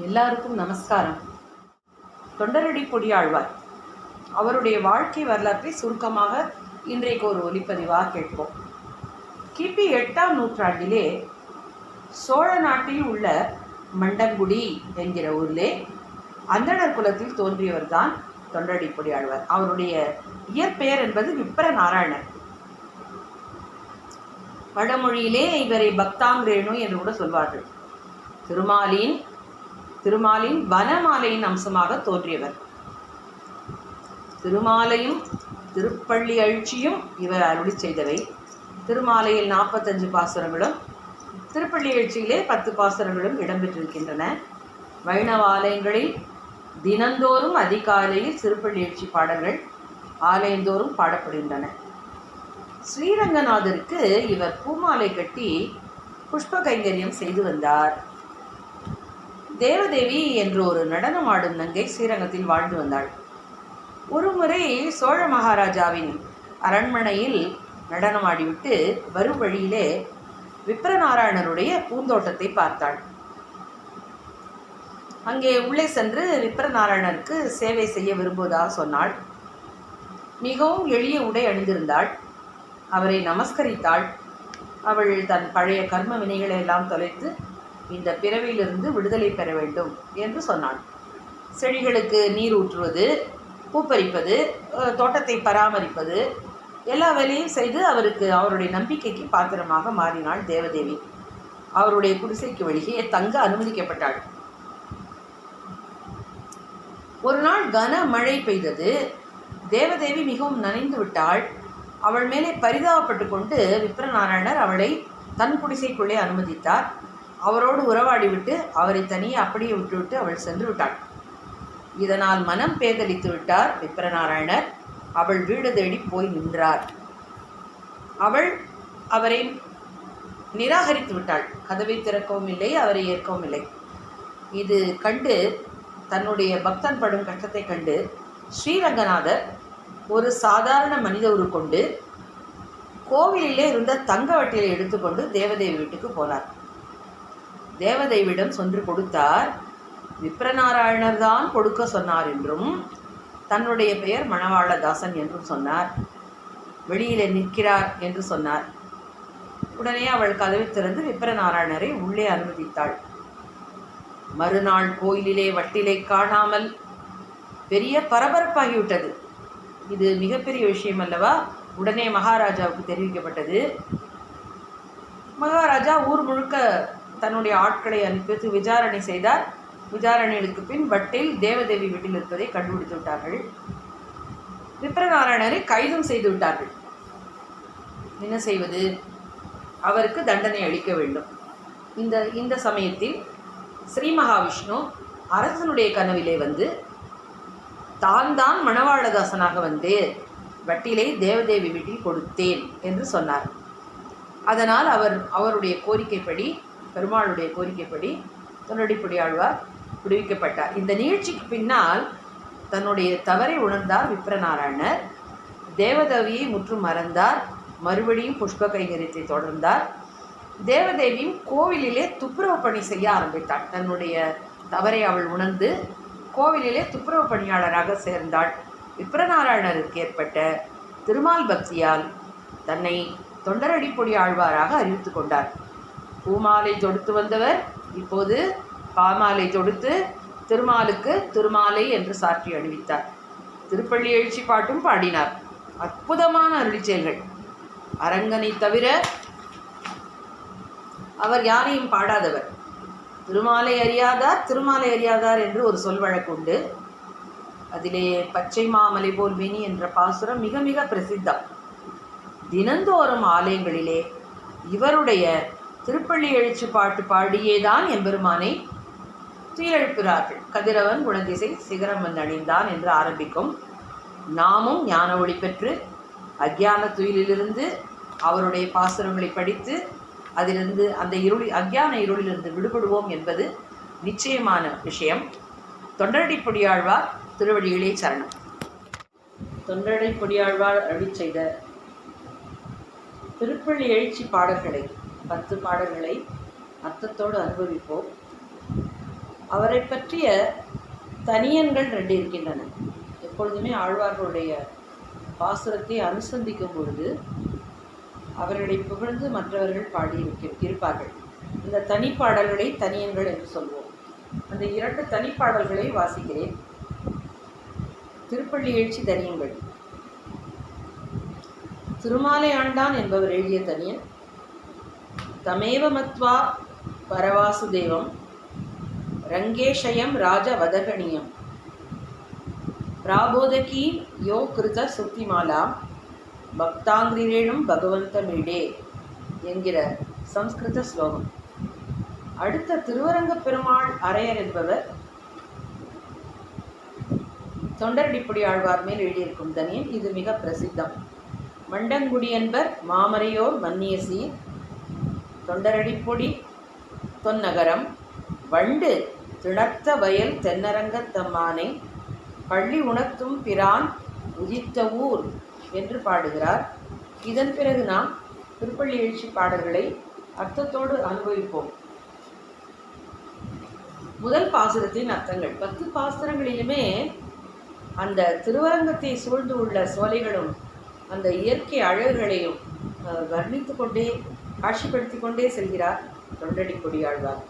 எல்லாருக்கும் நமஸ்காரம். தொண்டரடி பொடியாழ்வார் அவருடைய வாழ்க்கை வரலாற்றை சுருக்கமாக இன்றைக்கு ஒரு ஒலிப்பதிவாக கேட்போம். கிபி 8ஆம் நூற்றாண்டிலே சோழ நாட்டில் உள்ள மண்டங்குடி என்கிற ஊரிலே அந்தணர் குலத்தில் தோன்றியவர் தான் தொண்டரடி பொடியாழ்வார். அவருடைய இயற்பெயர் என்பது விப்ர நாராயணர். வடமொழியிலே இவரை பக்தாங்கிரேணு என்று கூட சொல்வார்கள். திருமாலின் வனமாலையின் அம்சமாக தோன்றியவர். திருமாலையும் திருப்பள்ளி எழுச்சியும் இவர் அருளி செய்தவை. திருமாலையில் 45 பாசுரங்களும் திருப்பள்ளி எழுச்சியிலே 10 பாசுரங்களும் இடம்பெற்றிருக்கின்றன. வைணவ ஆலயங்களில் தினந்தோறும் அதிகாலையில் திருப்பள்ளி எழுச்சி பாடல்கள் ஆலயந்தோறும் பாடப்படுகின்றன. ஸ்ரீரங்கநாதருக்கு இவர் பூமாலை கட்டி புஷ்ப கைங்கரியம் செய்து வந்தார். தேவதேவி என்ற ஒரு நடனமாடும் நங்கை ஸ்ரீரங்கத்தில் வாழ்ந்து வந்தாள். ஒருமுறை சோழ மகாராஜாவின் அரண்மனையில் நடனமாடிவிட்டு வரும் வழியிலே விப்ரநாராயணருடைய பூந்தோட்டத்தை பார்த்தாள். அங்கே உள்ளே சென்று விப்ரநாராயணருக்கு சேவை செய்ய விரும்புவதாக சொன்னாள். மிகவும் எளிய உடை அணிந்திருந்தாள். அவரை நமஸ்கரித்தாள். அவள் தன் பழைய கர்ம வினைகளை எல்லாம் தொலைத்து இந்த பிறவியிலிருந்து விடுதலை பெற வேண்டும் என்று சொன்னாள். செடிகளுக்கு நீர் ஊற்றுவது, பூப்பறிப்பது, தோட்டத்தை பராமரிப்பது, எல்லா வேலையும் செய்து அவருடைய நம்பிக்கைக்கு பாத்திரமாக மாறினாள் தேவதேவி. அவருடைய குடிசைக்கு வெளியே தங்க அனுமதிக்கப்பட்டாள். ஒரு நாள் கன மழை பெய்தது. தேவதேவி மிகவும் நனைந்து விட்டாள். அவள் மேலே பரிதாபப்பட்டு கொண்டு விப்ரநாராயணர் அவளை தன் குடிசைக்குள்ளே அனுமதித்தார். அவரோடு உறவாடிவிட்டு அவரை தனியே அப்படியே விட்டுவிட்டு அவள் சென்று விட்டாள். இதனால் மனம் பேதலித்து விட்டார் விப்ரநாராயணர். அவள் வீடு தேடி போய் நின்றார். அவள் அவரை நிராகரித்து விட்டாள். கதவை திறக்கவும் இல்லை, அவரை ஏற்கவும் இல்லை. இது கண்டு தன்னுடைய பக்தன் படும் கஷ்டத்தை கண்டு ஸ்ரீரங்கநாதர் ஒரு சாதாரண மனித உரு கொண்டு கோவிலிலே இருந்த தங்க வட்டியை எடுத்துக்கொண்டு தேவதேவி வீட்டுக்கு போனார். தேவதேவியிடம் சென்று கொடுத்தார். விப்ரநாராயணர் தான் கொடுக்க சொன்னார் என்றும் தன்னுடைய பெயர் மணவாளதாசன் என்றும் சொன்னார். வெளியிலே நிற்கிறார் என்று சொன்னார். உடனே அவள் கதவை திறந்து விப்ரநாராயணரை உள்ளே அனுமதித்தாள். மறுநாள் கோயிலிலே வட்டிலை காணாமல் பெரிய பரபரப்பாகிவிட்டது. இது மிகப்பெரிய விஷயம் அல்லவா? உடனே மகாராஜாவுக்கு தெரிவிக்கப்பட்டது. மகாராஜா ஊர் முழுக்க தன்னுடைய ஆட்களை அனுப்பி விசாரணை செய்தார். விசாரணைகளுக்கு பின் வட்டில் தேவதேவி வீட்டில் இருப்பதை கண்டுபிடித்து விட்டார்கள். விப்ரநாராயணரை கைதும் செய்து விட்டார்கள். என்ன செய்வது? அவருக்கு தண்டனை அளிக்க வேண்டும். இந்த சமயத்தில் ஸ்ரீ மகாவிஷ்ணு அரசனுடைய கனவிலே வந்து தான் மணவாளதாசனாக வந்து வட்டிலை தேவதேவி வீட்டில் கொடுத்தேன் என்று சொன்னார். அதனால் அவருடைய கோரிக்கைப்படி, பெருமாளுடைய கோரிக்கைப்படி தொண்டரடி பொடியாழ்வார் விடுவிக்கப்பட்டார். இந்த நிகழ்ச்சிக்கு பின்னால் தன்னுடைய தவறை உணர்ந்தார் விப்ரநாராயணர். தேவதேவியை முற்றும் மறந்தார். மறுபடியும் புஷ்ப கைங்கரியத்தை தொடர்ந்தார். தேவதேவியும் கோவிலிலே துப்புரவு பணி செய்ய ஆரம்பித்தாள். தன்னுடைய தவறை அவள் உணர்ந்து கோவிலிலே துப்புரவு பணியாளராக சேர்ந்தாள். விப்ரநாராயணருக்கு ஏற்பட்ட திருமால் பக்தியால் தன்னை தொண்டரடி பொடியாழ்வாராக அறிவித்து கொண்டார். பூமாலை தொடுத்து வந்தவர் இப்போது பாமாலை தொடுத்து திருமாலுக்கு திருமாலை என்று சாற்றி அணிவித்தார். திருப்பள்ளி எழுச்சி பாட்டும் பாடினார். அற்புதமான அருளிச்செயல்கள். அரங்கனை தவிர அவர் யாரையும் பாடாதவர். திருமாலை அறியாதார் என்று ஒரு சொல் வழக்குண்டு. அதிலே பச்சை மாமலை போல் மேனி என்ற பாசுரம் மிக மிக பிரசித்தம். தினந்தோறும் ஆலயங்களிலே இவருடைய திருப்பள்ளி எழுச்சி பாட்டு பாடியேதான் எம்பெருமானை துயிலெழுப்புகிறார்கள். கதிரவன் குணதிசை சிகரம் வந்து அணிந்தான் என்று ஆரம்பிக்கும். நாமும் ஞான ஒளி பெற்று அக்ஞான துயிலிலிருந்து அவருடைய பாசுரங்களை படித்து அதிலிருந்து அந்த அக்ஞான இருளிலிருந்து விடுபடுவோம் என்பது நிச்சயமான விஷயம். தொண்டரடி பொடியாழ்வார் திருவடிகளே சரணம். தொண்டரடி பொடியாழ்வார் அருளி செய்த திருப்பள்ளி எழுச்சி பாடல்களை 10 பாடல்களை அர்த்தத்தோடு அனுபவிப்போம். அவரை பற்றிய தனியன்கள் 2 இருக்கின்றன. எப்பொழுதுமே ஆழ்வார்களுடைய பாசுரத்தை அனுசந்திக்கும் பொழுது அவர்களை புகழ்ந்து மற்றவர்கள் பாடியிருப்பார்கள். இந்த தனிப்பாடல்களை தனியன்கள் என்று சொல்வோம். அந்த 2 தனிப்பாடல்களை வாசிக்கிறேன். திருப்பள்ளி எழுச்சி தனியன்கள். திருமாலை ஆண்டான் என்பவர் எழுதிய தனியன். தமேவ மத்வா பரவாசுதேவம் ரங்கேஷயம் ராஜ வதகணியம் பிராபோதகீ யோ கிருத சுத்திமாலா பக்தாங்கிரேணும் பகவந்தமிழே என்கிற சம்ஸ்கிருத ஸ்லோகம். அடுத்த திருவரங்க பெருமாள் அரையர் என்பவர் தொண்டரடிப்பொடி ஆழ்வார் மேல் எழுதியிருக்கும் தனியன். இது மிக பிரசித்தம். மண்டங்குடி என்பர் மாமரையோர் மன்னிய சீர் தொண்டரடிப்பொடி தொன்னகரம் வண்டு திணர்த்த வயல் தென்னரங்கத்தம்மானை பள்ளி உணர்த்தும் பிரான் உதித்த ஊர் என்று பாடுகிறார். இதன் பிறகு நாம் திருப்பள்ளி எழுச்சி பாடல்களை அர்த்தத்தோடு அனுபவிப்போம். முதல் பாசுரத்தின் அர்த்தங்கள். 10 பாசுரங்களிலுமே அந்த திருவரங்கத்தை சூழ்ந்து உள்ள சோலைகளும் அந்த இயற்கை அழகுகளையும் வர்ணித்து கொண்டே காட்சிப்படுத்தி கொண்டே செல்கிறார் தொண்டரடிப்பொடி ஆழ்வார்.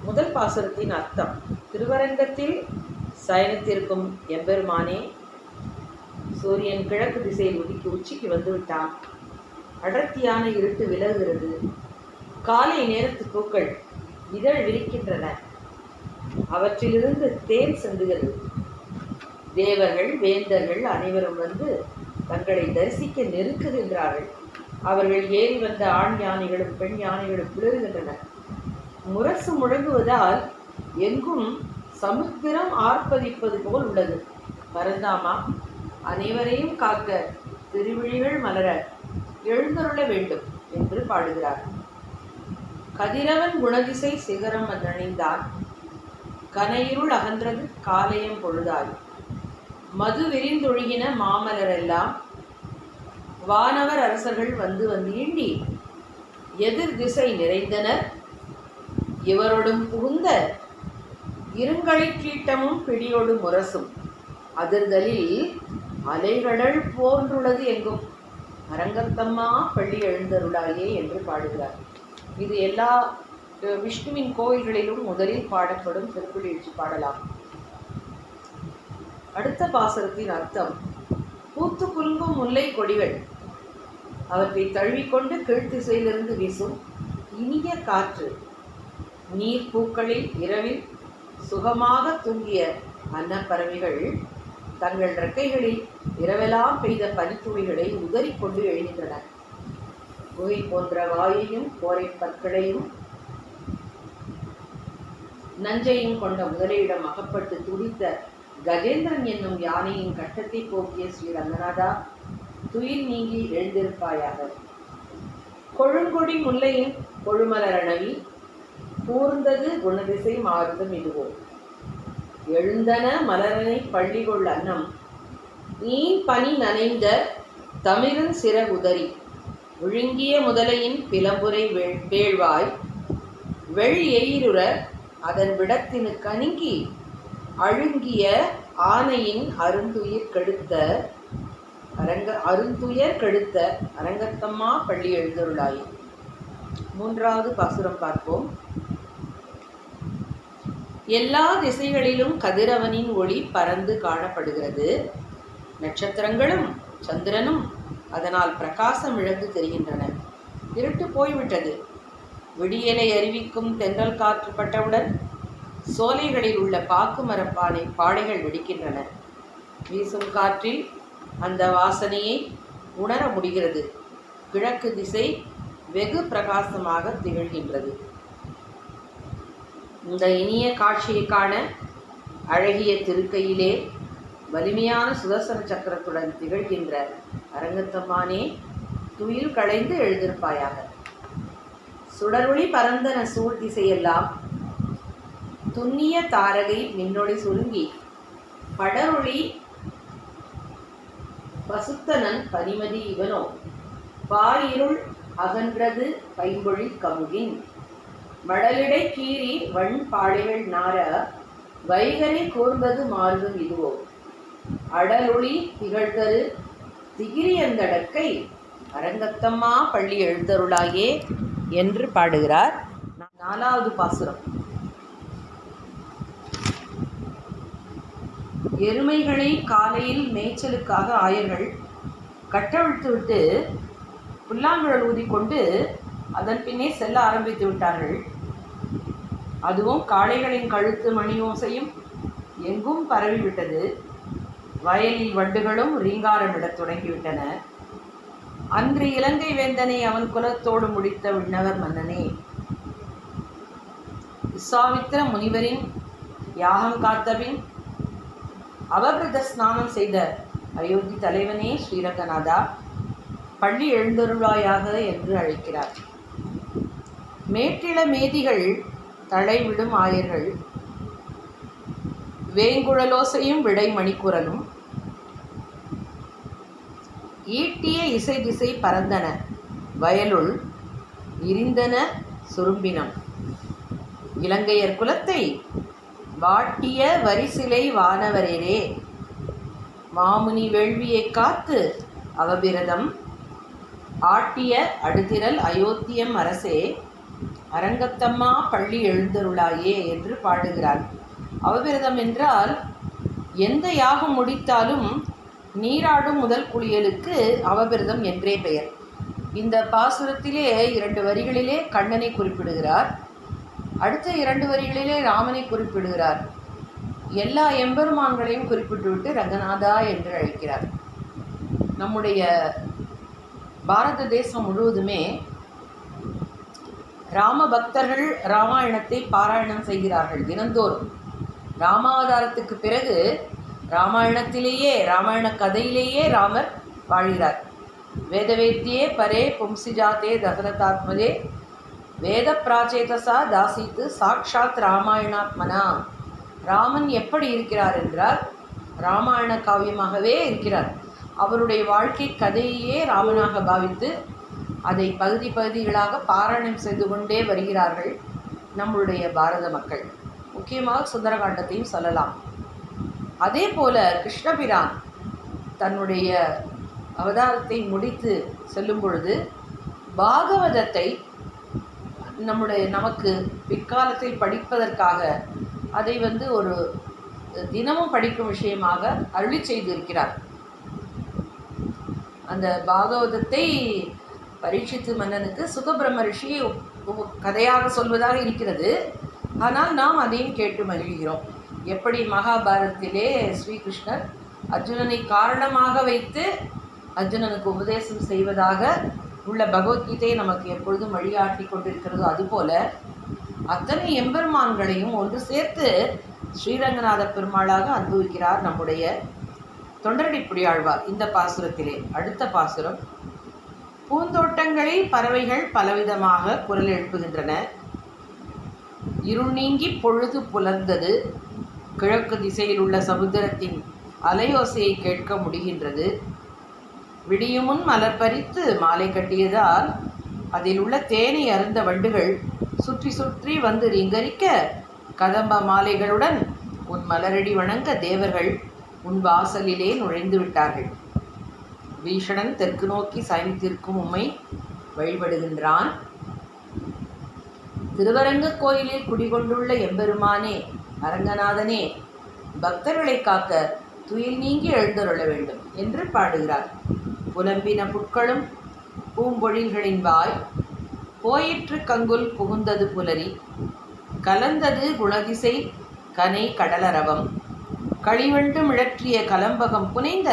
முதல் பாசுரத்தின் அர்த்தம். திருவரங்கத்தில் சயனித்திருக்கும் எம்பெருமானே, சூரியன் கிழக்கு திசையில் உச்சிக்கு வந்துவிட்டான். அடர்த்தியான இருட்டு விலகுகிறது. காலை நேரத்து பூக்கள் இதழ் விரிக்கின்றன. அவற்றிலிருந்து தேன் சென்றுகிறது. தேவர்கள் வேந்தர்கள் அனைவரும் வந்து தங்களை தரிசிக்க நெருக்குகின்றார்கள். அவர்கள் ஏறி வந்த ஆண் யானைகளும் பெண் யானைகளும் குளிர்கின்றன. முரசு முழங்குவதால் எங்கும் சமுத்திரம் ஆர்ப்பரிப்பது போல் உள்ளது. பரந்தாமா, அனைவரையும் காக்க திருவிழிகள் மலர எழுந்தருள வேண்டும் என்று பாடுகிறார். கதிரவன் குணதிசை சிகரம் அணிந்தான். கனையிருள் அகன்றது காலையம் பொழுதாய். மது விரிந்தொழுகின மாமலரெல்லாம் வானவர் அரசர்கள் வந்து ஈண்டி எதிர் திசை நிறைந்தனர். இவரோடும் புகுந்த இருங்கழிக்கீட்டமும் பிடியோடு முரசும் அதிர்தலில் அலைகடல் போன்றுள்ளது எங்கும் அரங்கத்தம்மா பள்ளி எழுந்தருளாயே என்று பாடுகிறார். இது எல்லா விஷ்ணுவின் கோயில்களிலும் முதலில் பாடப்படும் திருப்பள்ளி எழுச்சி பாடலாம். அடுத்த பாசுரத்தின் அர்த்தம். பூத்து குலுங்கும் முல்லை கொடிகள், அவற்றை தழுவிக்கொண்டு கீழ்த்திசையிலிருந்து வீசும் இனிய காற்று, நீர் பூக்களில் இரவில் சுகமாக தூங்கிய அன்னப்பறவைகள் தங்கள் இறக்கைகளில் இரவெல்லாம் பெய்த பனித்துளிகளை உதறிக்கொண்டு எழுகின்றன. குகை போன்ற வாயையும் கோரை பற்களையும் நஞ்சையும் கொண்ட முதலையிடம் அகப்பட்டு துடித்த கஜேந்திரன் என்னும் யானையின் கட்டத்தை போக்கிய ஸ்ரீ ரங்கநாதா, துயில் நீங்கி எழுந்திருப்பாயாக. கொழுங்கொடி முல்லையின் கொழுமலரணவி கூர்ந்தது குணதிசை மாறுதம் இதுவோ. எழுந்தன மலரனை பள்ளிகொள் அன்னம் நீன் பனி நனைந்த தமிழின் சிறகுதறி விழுங்கிய முதலையின் பிளம்புரை வேள்வாய் வெள் எயிருற அதன் விடத்தினு கணுங்கி அழுங்கிய ஆனையின் அருந்துயிர் கெடுத்த அரங்கத்தம்மா பள்ளி எழுந்தருளாயே. 3வது பாசுரம் பார்ப்போம். எல்லா திசைகளிலும் கதிரவனின் ஒளி பறந்து காணப்படுகிறது. நட்சத்திரங்களும் சந்திரனும் அதனால் பிரகாசம் இழந்து தெரிகின்றன. இருட்டு போய்விட்டது. விடியலை அறிவிக்கும் தென்றல் காற்று பட்டவுடன் சோலைகளில் உள்ள பாக்கு மரப்பானை பாடைகள் வெடிக்கின்றன. வீசும் காற்றில் அந்த வாசனையை உணர முடிகிறது. கிழக்கு திசை வெகு பிரகாசமாக திகழ்கின்றது. இந்த இனிய காட்சியை காண அழகிய திருக்கையிலே வலிமையான சுதர்சன சக்கரத்துடன் திகழ்கின்ற அரங்கத்தம்மானே, துயில் களைந்து எழுந்திருப்பாயாக. சுடரொளி பரந்தன சூழ் திசையெல்லாம் துண்ணிய தாரகை மின்னொளி சுருங்கி படரொளி பசுத்தனன் பனிமதி இவனோ பாயிருள் அகன்றது பைம்பொழி கமுகின் மடலிடை கீறி வண் பாடைகள் நார வைகரை கூர்ந்தது மாறுதும் இதுவோ அடலொளி திகழ்தரு திகிரியந்தடக்கை அரங்கத்தம்மா பள்ளி எழுந்தருளாயே என்று பாடுகிறார். 4வது பாசுரம். எருமைகளை காலையில் மேய்ச்சலுக்காக ஆயர்கள் கட்டவிழ்த்துவிட்டு புல்லாங்குழல் ஊதிக்கொண்டு அதன் பின்னே செல்ல ஆரம்பித்து விட்டார்கள். அதுவும் காளைகளின் கழுத்து மணியோசையும் எங்கும் பரவிவிட்டது. வயலில் வண்டுகளும் ரீங்காரமிடத் தொடங்கிவிட்டன. அன்று இலங்கை வேந்தனை அவன் குலத்தோடு முடித்த விண்ணவர் மன்னனே, விஸ்வாமித்திர முனிவரின் யாகம் காத்தபின் அவபிரத ஸ்நானம் செய்த அயோத்தி தலைவனே ஸ்ரீரங்கநாதா, பள்ளி எழுந்தருளாயாக என்று அழைக்கிறார். மேற்றிள மேதிகள் தழைவிடும் ஆயர்கள் வேங்குழலோசையும் விடை மணிக்குரலும் ஈட்டிய இசை திசை பறந்தன வயலுள் விரிந்தன சுரும்பினம் இலங்கையர் குலத்தை வாட்டிய வரிசிலை வானவரேரே, மாமுனி வேள்வியை காத்து அவபிரதம் ஆட்டிய அடுதிரல் அயோத்தியம் அரசே, அரங்கத்தம்மா பள்ளி எழுந்தருளாயே என்று பாடுகிறார். அவபிரதம் என்றால் எந்த யாகம் முடித்தாலும் நீராடும் முதல் குளியலுக்கு அவபிரதம் என்றே பெயர். இந்த பாசுரத்திலே 2 வரிகளிலே கண்ணனை குறிப்பிடுகிறார், அடுத்த 2 வரிகளிலே ராமனை குறிப்பிடுகிறார். எல்லா எம்பெருமான்களையும் குறிப்பிட்டுவிட்டு ரங்கநாதா என்று அழைக்கிறார். நம்முடைய பாரத தேசம் முழுவதுமே ராம பக்தர்கள் ராமாயணத்தை பாராயணம் செய்கிறார்கள் தினந்தோறும். ராமாவதாரத்துக்கு பிறகு ராமாயணத்திலேயே, ராமாயண கதையிலேயே ராமர் வாழ்கிறார். வேதவேத்தியே பரே பும்சிஜாத்தே தசரதாத்மஜே வேத பிராச்சேதசா தாசித்து சாக்ஷாத் ராமாயணாத்மனா. ராமன் எப்படி இருக்கிறார் என்றால் ராமாயண காவியமாகவே இருக்கிறார். அவருடைய வாழ்க்கை கதையே ராமனாக பாவித்து அதை பகுதி பகுதிகளாக பாராயணம் செய்து கொண்டே வருகிறார்கள் நம்முடைய பாரத மக்கள். முக்கியமாக சுந்தரகாண்டத்தையும் சொல்லலாம். அதே போல கிருஷ்ணபிரான் தன்னுடைய அவதாரத்தை முடித்து செல்லும் பொழுது பாகவதத்தை நமக்கு பிற்காலத்தில் படிப்பதற்காக அதை ஒரு தினமும் படிக்கும் விஷயமாக அருளி செய்திருக்கிறார். அந்த பாகவதத்தை பரீட்சித்து மன்னனுக்கு சுகபிரம்ம ரிஷி கதையாக சொல்வதாக இருக்கிறது. ஆனால் நாம் அதையும் கேட்டு மகிழ்கிறோம். எப்படி மகாபாரதத்திலே ஸ்ரீகிருஷ்ணர் அர்ஜுனனை காரணமாக வைத்து அர்ஜுனனுக்கு உபதேசம் செய்வதாக உள்ள பகவத்கீதையை நமக்கு எப்பொழுதும் வழிகாட்டி கொண்டிருக்கிறதோ, அதுபோல அத்தனை எம்பெருமான்களையும் ஒன்று சேர்த்து ஸ்ரீரங்கநாத பெருமாளாக அனுபவிக்கிறார் நம்முடைய தொண்டரடிப்புடியாழ்வார் இந்த பாசுரத்திலே. அடுத்த பாசுரம். பூந்தோட்டங்களில் பறவைகள் பலவிதமாக குரல் எழுப்புகின்றன. இருள் நீங்கி பொழுது புலர்ந்தது. கிழக்கு திசையில் உள்ள சமுத்திரத்தின் அலையோசையை கேட்க முடிகின்றது. விடியுமுன் மலர் பறித்து மாலை கட்டியதால் அதில் உள்ள தேனை அருந்த வண்டுகள் சுற்றி சுற்றி வந்து ரீங்கரிக்க கதம்ப மாலைகளுடன் உன் மலரடி வணங்க தேவர்கள் உன் வாசலிலே நுழைந்து விட்டார்கள். பீஷணன் தெற்கு நோக்கி சாய்ந்திருக்கும் உம்மை வழிபடுகின்றான். திருவரங்க கோயிலில் குடிகொண்டுள்ள எம்பெருமானே, அரங்கநாதனே, பக்தர்களை காக்க துயில் நீங்கி எழுந்தருள வேண்டும் என்று பாடுகிறார். புலம்பின புட்களும் பூம்பொழில்களின் வாய் போயிற்று கங்குல் புகுந்தது புலரி கலந்தது குணதிசை கனை கடலரவம் களிவண்டு மிழற்றிய கலம்பகம் புனைந்த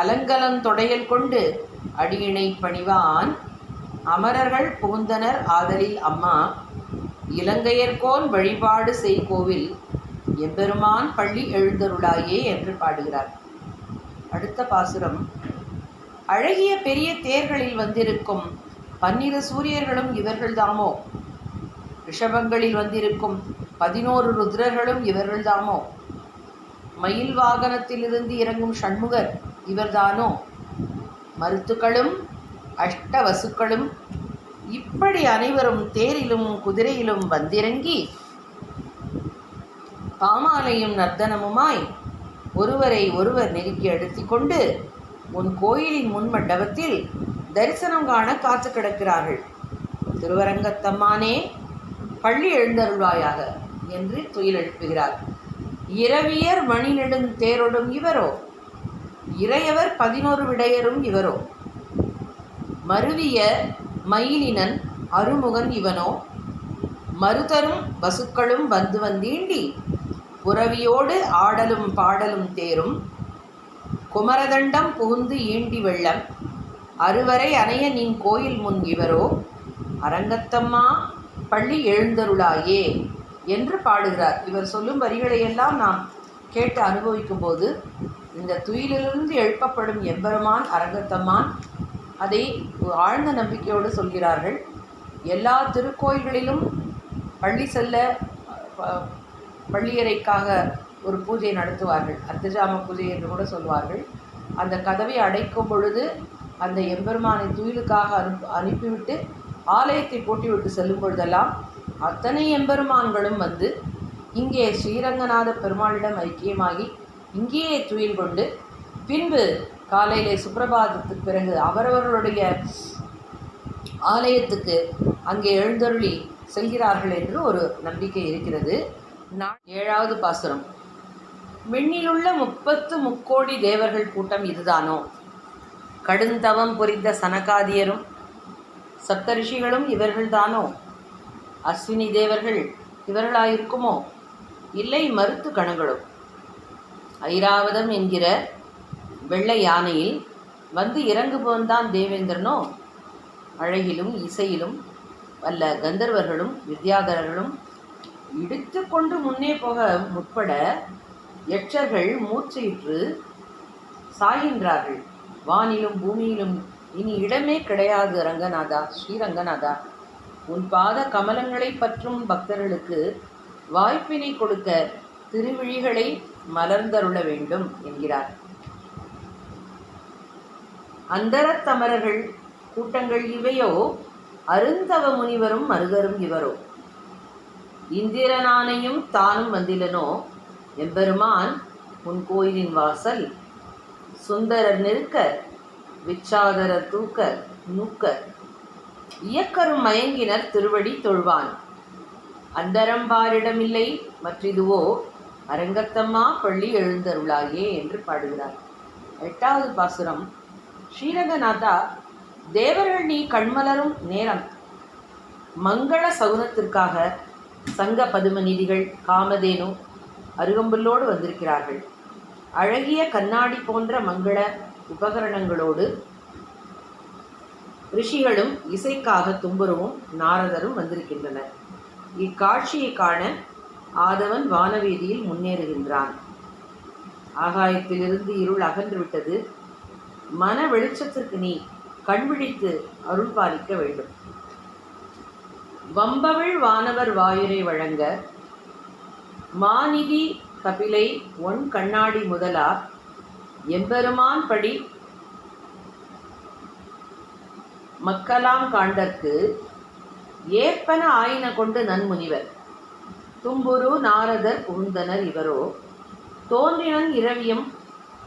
அலங்கலந்தொடையல் கொண்டு அடியினை பணிவான் அமரர்கள் புகுந்தனர் ஆதலில் அம்மா இலங்கையர்கோன் வழிபாடு செய் கோவில் எம்பெருமான் பள்ளி எழுந்தருளாயே என்று பாடுகிறார். அடுத்த பாசுரம். அழகிய பெரிய தேர்களில் வந்திருக்கும் 12 சூரியர்களும் இவர்கள்தாமோ, ரிஷபங்களில் வந்திருக்கும் 11 ருத்ரர்களும் இவர்கள்தாமோ, மயில் வாகனத்திலிருந்து இறங்கும் ஷண்முகர் இவர்தானோ, மருத்துக்களும் அஷ்டவசுக்களும் இப்படி அனைவரும் தேரிலும் குதிரையிலும் வந்திறங்கி பாமாலையும் நர்த்தனமுமாய் ஒருவரை ஒருவர் நெருக்கி அழுத்திக் கொண்டு உன் கோயிலின் முன் மண்டபத்தில் தரிசனம் காண காத்து கிடக்கிறார்கள். திருவரங்கத்தம்மானே, பள்ளி எழுந்தருள்வாயாக என்று துயில் எழுப்புகிறார். இரவியர் மணி நெடும் தேரொடும் இவரோ, இறையவர் 11 விடையரும் இவரோ, மருவிய மயிலினன் அருமுகன் இவனோ, மறுதரும் வசுக்களும் வந்து வந்தீண்டி புறவியோடு ஆடலும் பாடலும் தேரும், குமரதண்டம் புகுந்து ஈண்டி வெள்ளம் அறுவரை அணைய நின் கோயில் முன் இவரோ, அரங்கத்தம்மா பள்ளி எழுந்தருளாயே என்று பாடுகிறார். இவர் சொல்லும் வரிகளையெல்லாம் நாம் கேட்டு அனுபவிக்கும் போது இந்த துயிலிலிருந்து எழுப்பப்படும் எம்பெருமான் அரங்கத்தம்மான் அதை ஆழ்ந்த நம்பிக்கையோடு சொல்கிறார்கள். எல்லா திருக்கோயில்களிலும் பள்ளி செல்ல பள்ளியறைக்காக ஒரு பூஜை நடத்துவார்கள். அர்த்தஜாம பூஜை என்று கூட சொல்வார்கள். அந்த கதவை அடைக்கும் பொழுது அந்த எம்பெருமானை துயிலுக்காக அனுப்பிவிட்டு ஆலயத்தை போட்டிவிட்டு செல்லும் பொழுதெல்லாம் அத்தனை எம்பெருமான்களும் வந்து இங்கே ஸ்ரீரங்கநாத பெருமாளிடம் ஐக்கியமாகி இங்கேயே துயில் கொண்டு பின்பு காலையிலே சுப்பிரபாதத்துக்கு பிறகு அவரவர்களுடைய ஆலயத்துக்கு அங்கே எழுந்தருளி செல்கிறார்கள் என்று ஒரு நம்பிக்கை இருக்கிறது. 7வது பாசுரம். விண்ணிலுள்ள 33 தேவர்கள் கூட்டம் இதுதானோ, கடுந்தவம் புரிந்த சனகாதியரும் சப்தரிஷிகளும் இவர்கள்தானோ, அஸ்வினி தேவர்கள் இவர்களாயிருக்குமோ, இல்லை மருத்து கணங்களும். ஐராவதம் என்கிற வெள்ளை யானையில் வந்து இறங்குபவன்தான் தேவேந்திரனோ, அழகிலும் இசையிலும் வல்ல கந்தர்வர்களும் வித்யாதரர்களும் இடித்து கொண்டு முன்னே போக முற்பட யட்சர்கள் மூச்சையிற்று சாகின்றார்கள். வானிலும் பூமியிலும் இனி இடமே கிடையாது. ரங்கநாதா, ஸ்ரீரங்கநாதா, உன் பாத கமலங்களை பற்றும் பக்தர்களுக்கு வாய்ப்பினை கொடுக்க திருவிழிகளை மலர்ந்தருள வேண்டும் என்கிறார். அந்தரத்தமரர்கள் கூட்டங்கள் இவையோ, அருந்தவ முனிவரும் மருகரும் இவரோ, இந்திரனானையும் தானும் வந்திலனோ, எம்பெருமான் உன் கோயிலின் வாசல் சுந்தரர் நெருக்க விச்சாதரர் தூக்க நூக்க இயக்கரும் மயங்கினர் திருவடி தொழ்வான், அந்தரம்பாரிடமில்லை மற்றிதுவோ, அரங்கத்தம்மா பள்ளி எழுந்தருளாயே என்று பாடுகிறார். 8வது பாசுரம். ஸ்ரீரங்கநாதா, தேவர்கள் நீ கண்மலரும் நேரம் மங்கள சகுனத்திற்காக சங்க பதுமநிதிகள் காமதேனு அருகம்புல்லோடு வந்திருக்கிறார்கள். அழகிய கண்ணாடி போன்ற மங்கள உபகரணங்களோடு ரிஷிகளும் இசைக்காக தும்புருவும் நாரதரும் வந்திருக்கின்றனர். இக்காட்சியை காண ஆதவன் வானவீதியில் முன்னேறுகின்றான். ஆகாயத்திலிருந்து இருள் அகன்றுவிட்டது. மன வெளிச்சத்திற்கு நீ கண்விழித்து அருள் பாலிக்க வேண்டும். வம்பவிழ் வானவர் வாயுரை வழங்க மாநிதி கபிலை ஒன் கண்ணாடி முதலா எம்பெருமான் படி மக்களாம் காண்டற்கு ஏற்பன ஆயின கொண்டு நன்முனிவர் தும்புரு நாரதர் புகுந்தனர் இவரோ, தோன்றினன் இரவியம்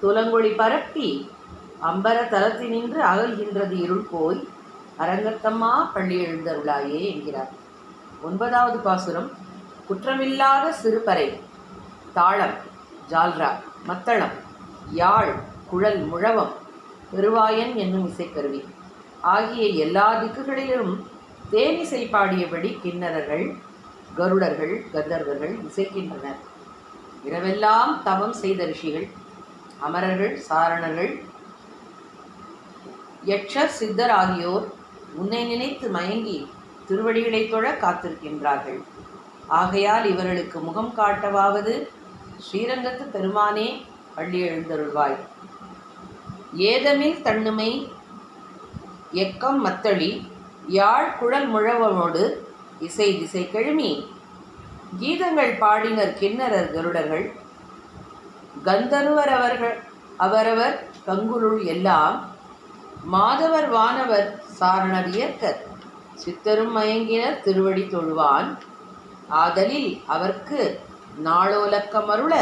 துலங்கொளி பரப்பி அம்பர தலத்தினின்று அகல்கின்றது இருள் போய், அரங்கத்தம்மா பள்ளி எழுந்தருளாயே என்கிறார். 9வது பாசுரம். குற்றமில்லாத சிறுபறை, தாளம், ஜால்ரா, மத்தளம், யாழ், குழல், முழவம், பெருவாயன் என்னும் இசைக்கருவி ஆகிய எல்லா திக்குகளிலும் தேனிசை பாடியபடி கிண்ணறர்கள், கருடர்கள், கந்தர்வர்கள் இசைக்கின்றனர். இரவெல்லாம் தவம் செய்த ரிஷிகள், அமரர்கள், சாரணர்கள், யட்சர், சித்தர் ஆகியோர் உன்னை நினைத்து மயங்கி திருவடிகளை தொழ காத்திருக்கின்றார்கள். ஆகையால் இவர்களுக்கு முகம் காட்டவாவது ஸ்ரீரங்கத்து பெருமானே பள்ளி எழுந்தருள்வாய். ஏதமில் தன்னுமை எக்கம் மத்தளி யாழ் குழல் முழவமோடு இசை திசை கெழுமி கீதங்கள் பாடினர் கிண்ணறர் கருடர்கள், கந்தர்வர் அவரவர் கங்குருள் எல்லாம் மாதவர் வானவர் சாரணர் இயக்க சித்தரும் மயங்கினர் திருவடி தொழுவான் ஆதலில் அவர்க்கு நாளோலக்கமருள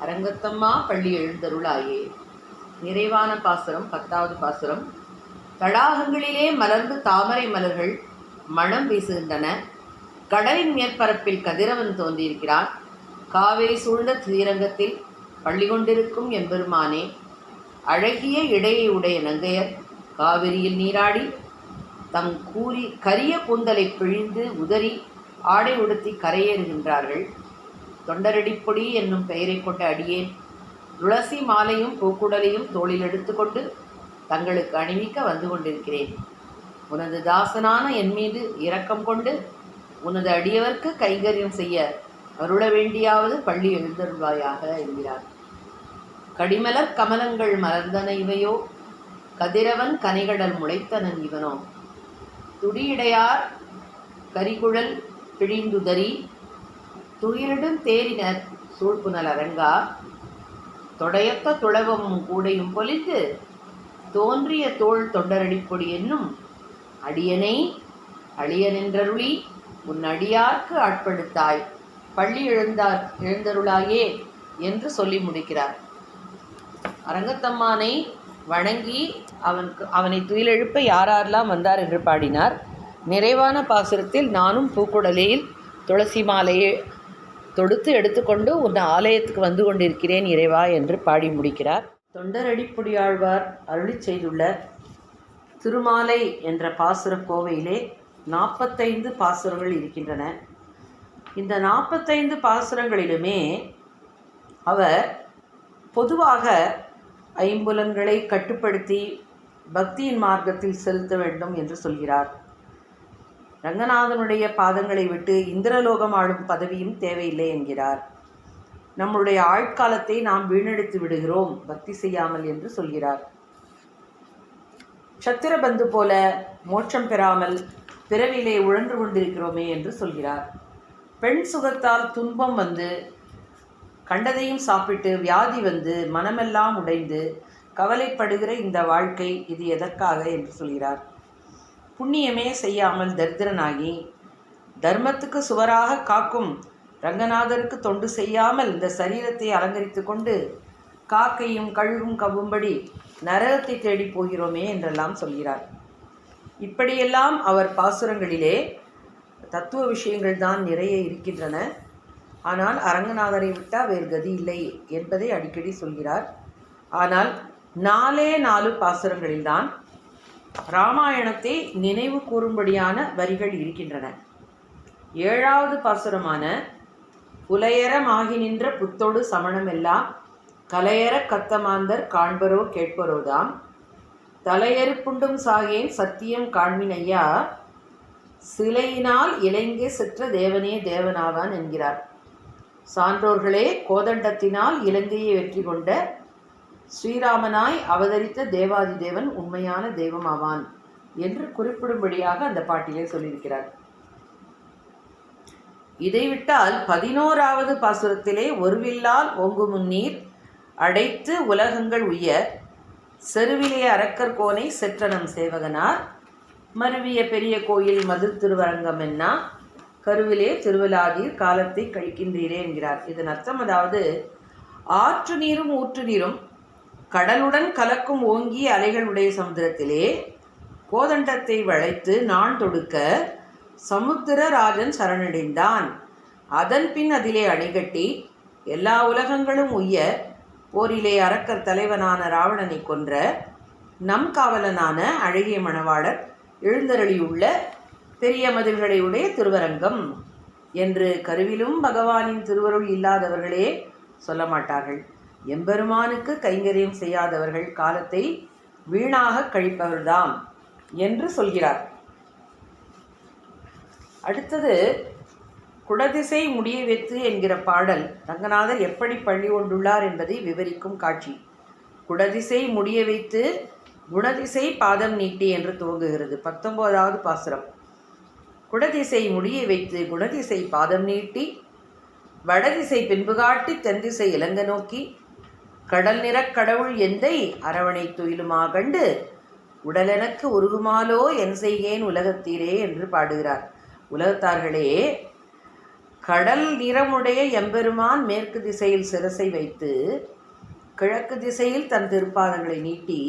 அரங்கத்தம்மா பள்ளி எழுந்தருளாயே. நிறைவான பாசுரம். 10வது பாசுரம். தடாகங்களிலே மலர்ந்து தாமரை மலர்கள் மணம் வீசுகின்றன. கடலின் மேற்பரப்பில் கதிரவன் தோன்றியிருக்கிறான். காவேரி சூழ்ந்த ஸ்ரீரங்கத்தில் பள்ளி கொண்டிருக்கும் எம்பெருமானே, அழகிய இடையை உடைய நங்கையர் காவிரியில் நீராடி தம் கரிய கூந்தலை பிழிந்து உதறி ஆடை உடுத்தி கரையேறுகின்றார்கள். தொண்டரடிப்பொடி என்னும் பெயரை கொண்ட அடியேன் துளசி மாலையும் பூக்குடலையும் தோளில் எடுத்துக்கொண்டு தங்களுக்கு அணிவிக்க வந்து கொண்டிருக்கிறேன். உனது தாசனான என் மீது இரக்கம் கொண்டு உனது அடியவர்க்கு கைங்கரியம் செய்ய அருள வேண்டியாவது பள்ளி எழுந்தருள்வாயாக என்கிறார். கடிமலர் கமலங்கள் மலர்ந்தன இவையோ, கதிரவன் கனிகடல் முளைத்தனன் இவனோ, துடியிடையார் கரிகுழல் பிழிந்துதறி துயிரிடும் தேரினர் சூழ்புனல் அரங்கா, தொடையத்த துளவமும் கூடையும் பொலிந்து தோன்றிய தோள் தொண்டரடிப்பொடி என்னும் அடியனை அழியனென்றருளி உன் அடியார்க்கு ஆட்படுத்தாய் பள்ளி எழுந்தருளாயே என்று சொல்லி முடிக்கிறார். அரங்கத்தம்மானை வணங்கி அவனை துயிலெழுப்ப யாரெல்லாம் வந்தார் என்று பாடினார். நிறைவான பாசுரத்தில் நானும் பூக்குடலையில் துளசி மாலையை தொடுத்து எடுத்துக்கொண்டு உன் ஆலயத்துக்கு வந்து கொண்டிருக்கிறேன் இறைவா என்று பாடி முடிக்கிறார். தொண்டரடிப்பொடியாழ்வார் அருளி செய்துள்ள திருமாலை என்ற பாசுர கோவையிலே 45 பாசுரங்கள் இருக்கின்றன. இந்த 45 பாசுரங்களிலுமே அவர் பொதுவாக ஐம்புலன்களை கட்டுப்படுத்தி பக்தியின் மார்க்கத்தில் செலுத்த வேண்டும் என்று சொல்கிறார். ரங்கநாதனுடைய பாதங்களை விட்டு இந்திரலோகம் ஆளும் பதவியும் தேவையில்லை என்கிறார். நம்முடைய ஆட்காலத்தை நாம் வீணடித்து விடுகிறோம் பக்தி செய்யாமல் என்று சொல்கிறார். சத்திரபந்து போல மோட்சம் பெறாமல் பிறவிலே உழன்று கொண்டிருக்கிறோமே என்று சொல்கிறார். பெண் சுகத்தால் துன்பம் வந்து கண்டதையும் சாப்பிட்டு வியாதி வந்து மனமெல்லாம் உடைந்து கவலைப்படுகிற இந்த வாழ்க்கை இது எதற்காக என்று சொல்கிறார். புண்ணியமே செய்யாமல் தரித்திரனாகி தர்மத்துக்கு சுவராக காக்கும் ரங்கநாதருக்கு தொண்டு செய்யாமல் இந்த சரீரத்தை அலங்கரித்து கொண்டு காக்கையும் கழுகும் கவ்வும்படி நரகத்தை தேடி போகிறோமே என்றெல்லாம் சொல்கிறார். இப்படியெல்லாம் அவர் பாசுரங்களிலே தத்துவ விஷயங்கள் தான் நிறைய இருக்கின்றன. ஆனால் அரங்கநாதரை விட்டால் வேறு கதி இல்லை என்பதை அடிக்கடி சொல்கிறார். ஆனால் 4 பாசுரங்களில்தான் இராமாயணத்தை நினைவு கூறும்படியான வரிகள் இருக்கின்றன. 7வது பாசுரமான புலையரமாகி நின்ற புத்தோடு சமணமெல்லாம் கலையற கத்தமாந்தர் காண்பரோ கேட்பரோதாம் தலையறுப்புண்டும் சாகேன் சத்தியம் காண்மின் ஐயா சிலையினால் இலங்கை செற்ற தேவனே தேவனாவான் என்கிறார். சான்றோர்களே, கோதண்டத்தினால் இலங்கையை வெற்றி கொண்ட ஸ்ரீராமனாய் அவதரித்த தேவாதி தேவன் உண்மையான தெய்வமாவான் என்று குறிப்பிடும்படியாக அந்த பாட்டிலே சொல்லியிருக்கிறார். இதைவிட்டால் 11வது பாசுரத்திலே ஒருவில்லால் ஓங்கு முன்னீர் அடைத்து உலகங்கள் உய்ய செருவிலே அரக்கர் கோனை செற்றனம் சேவகனார் மருவிய பெரிய கோயில் மதில் திருவரங்கம் என்னா கருவிலே திருவிழாதீர் காலத்தை கழிக்கின்றீரே என்கிறார். இதன் அர்த்தம், அதாவது ஆற்று நீரும் ஊற்று நீரும் கடலுடன் கலக்கும் ஓங்கிய அலைகளுடைய சமுத்திரத்திலே கோதண்டத்தை வளைத்து நான் தொடுக்க சமுத்திரராஜன் சரணடைந்தான். அதன் பின் அதிலே அணைகட்டி எல்லா உலகங்களும் உய்ய போரிலே அரக்கர் தலைவனான ராவணனை கொன்ற நம் காவலனான அழகிய மணவாளர் எழுந்தருளியுள்ள பெரிய மதில்களை உடைய திருவரங்கம் என்று கருவிலும் பகவானின் திருவருள் இல்லாதவர்களே சொல்ல மாட்டார்கள். எம்பெருமானுக்கு கைங்கரியம் செய்யாதவர்கள் காலத்தை வீணாக கழிப்பவர்தாம் என்று சொல்கிறார். அடுத்தது குடதிசை முடிய வைத்து என்கிற பாடல் ரங்கநாதர் எப்படி பள்ளி கொண்டுள்ளார் என்பதை விவரிக்கும் காட்சி. குடதிசை முடிய வைத்து குணதிசை பாதம் நீட்டி என்று துவங்குகிறது 19வது பாசுரம். குடதிசை முடிய வைத்து குணதிசை பாதம் நீட்டி வடதிசை பின்பு காட்டி தென்திசை இலங்க நோக்கி கடல் நிறக் கடவுள் எந்தை அரவணை துயிலுமா கண்டு உடலெனக்கு உருகுமாலோ என் செய்கேன் உலகத்தீரே என்று பாடுகிறார். உலகத்தார்களே, கடல் நிறமுடைய எம்பெருமான் மேற்கு திசையில் சிரசை வைத்து கிழக்கு திசையில் தன் திருப்பாதங்களை நீட்டி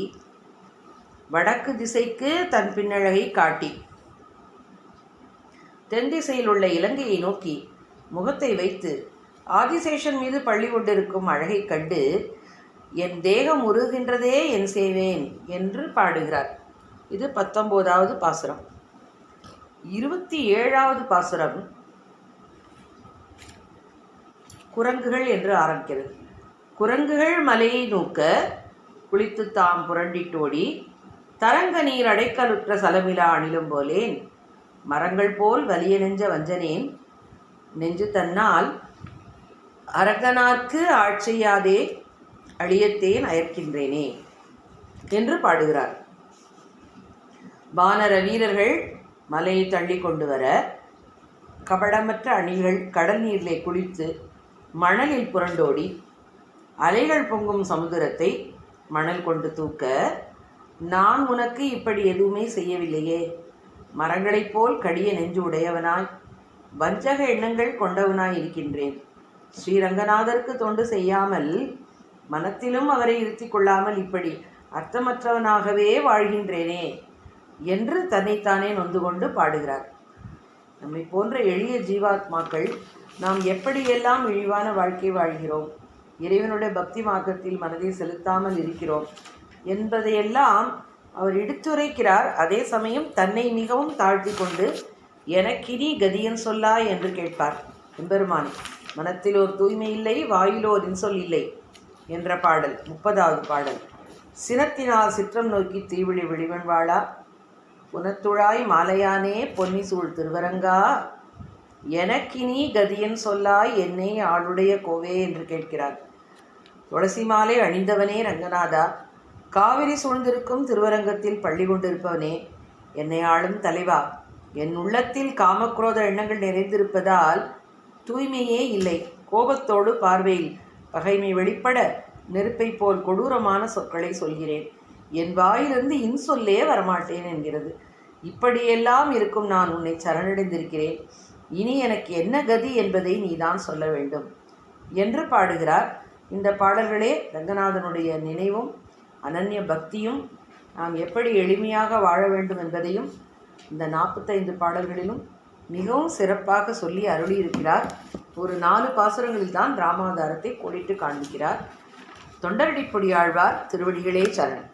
வடக்கு திசைக்கு தன் பின்னழகை காட்டி தென் திசையில் உள்ள இலங்கையை நோக்கி முகத்தை வைத்து ஆதிசேஷன் மீது பள்ளி கொண்டிருக்கும் அழகை கண்டு என் தேகம் உருகின்றதே என் செய்வேன் என்று பாடுகிறார். இது 19வது பாசுரம். 27வது பாசுரம் குரங்குகள் என்று ஆரம்பிக்கிறது. குரங்குகள் மலையை நோக்க குளித்து தாம் புரண்டிட்டோடி தரங்க நீர் அடைக்கலுற்ற சலமிலா அணிலும் போலேன் மரங்கள் போல் வலிய நெஞ்ச வஞ்சனேன் நெஞ்சு தன்னால் அரங்கனார்க்கு ஆட்சியாதே அழியத்தேன் அயர்க்கின்றேனே என்று பாடுகிறார். வானர வீரர்கள் மலையை தள்ளி கொண்டு வர கபடமற்ற அணில்கள் கடல் நீரிலே குளித்து மணலில் புரண்டோடி அலைகள் பொங்கும் சமுத்திரத்தை மணல் கொண்டு தூக்க நான் உனக்கு இப்படி எதுவுமே செய்யவில்லையே. மரங்களைப் போல் கடிய நெஞ்சு உடையவனாய் வஞ்சக எண்ணங்கள் கொண்டவனாய் இருக்கின்றேன். ஸ்ரீரங்கநாதருக்கு தொண்டு செய்யாமல் மனத்திலும் அவரை இருத்தி கொள்ளாமல் இப்படி அர்த்தமற்றவனாகவே வாழ்கின்றேனே என்று தன்னைத்தானே நொந்து கொண்டு பாடுகிறார். நம்மை போன்ற எளிய ஜீவாத்மாக்கள் நாம் எப்படியெல்லாம் இழிவான வாழ்க்கை வாழ்கிறோம், இறைவனுடைய பக்தி மார்க்கத்தில் மனதை செலுத்தாமல் இருக்கிறோம் என்பதையெல்லாம் அவர் எடுத்துரைக்கிறார். அதே சமயம் தன்னை மிகவும் தாழ்த்தி கொண்டு எனக்கினி கதியன் சொல்லாய் என்று கேட்பார். எம்பெருமானே, மனத்தில் ஒரு தூய்மை இல்லை, வாயிலோ ஒரு இன்சொல் இல்லை என்ற பாடல் 30வது பாடல். சினத்தினால் சிற்றம் நோக்கி தீவிழி விழிவன் வாழா புனத்துழாய் மாலையானே பொன்னி சூழ் திருவரங்கா எனக்கினி கதியன் சொல்லாய் என்னை ஆளுடைய கோவே என்று கேட்கிறார். துளசி மாலை அணிந்தவனே ரங்கநாதா, காவிரி சூழ்ந்திருக்கும் திருவரங்கத்தில் பள்ளி கொண்டிருப்பவனே, என்னை ஆளும் தலைவா, என் உள்ளத்தில் காமக்ரோத எண்ணங்கள் நிறைந்திருப்பதால் தூய்மையே இல்லை. கோபத்தோடு பார்வையில் பகைமை வெளிப்பட நெருப்பை போல் கொடூரமான சொற்களை சொல்கிறேன். என் வாயிலிருந்து இன்சொல்லே வரமாட்டேன் என்கிறது. இப்படியெல்லாம் இருக்கும் நான் உன்னை சரணடைந்திருக்கிறேன். இனி எனக்கு என்ன கதி என்பதை நீதான் சொல்ல வேண்டும் என்று பாடுகிறார். இந்த பாடல்களே ரங்கநாதனுடைய நினைவும் அனன்ய பக்தியும் நாம் எப்படி எளிமையாக வாழ வேண்டும் என்பதையும் இந்த 45 பாடல்களிலும் மிகவும் சிறப்பாக சொல்லி அருளியிருக்கிறார். ஒரு 4 பாசுரங்களில் தான் ராமாவதாரத்தை கோடிட்டு காண்பிக்கிறார். தொண்டரடிப்பொடி ஆழ்வார் திருவடிகளே சரணம்.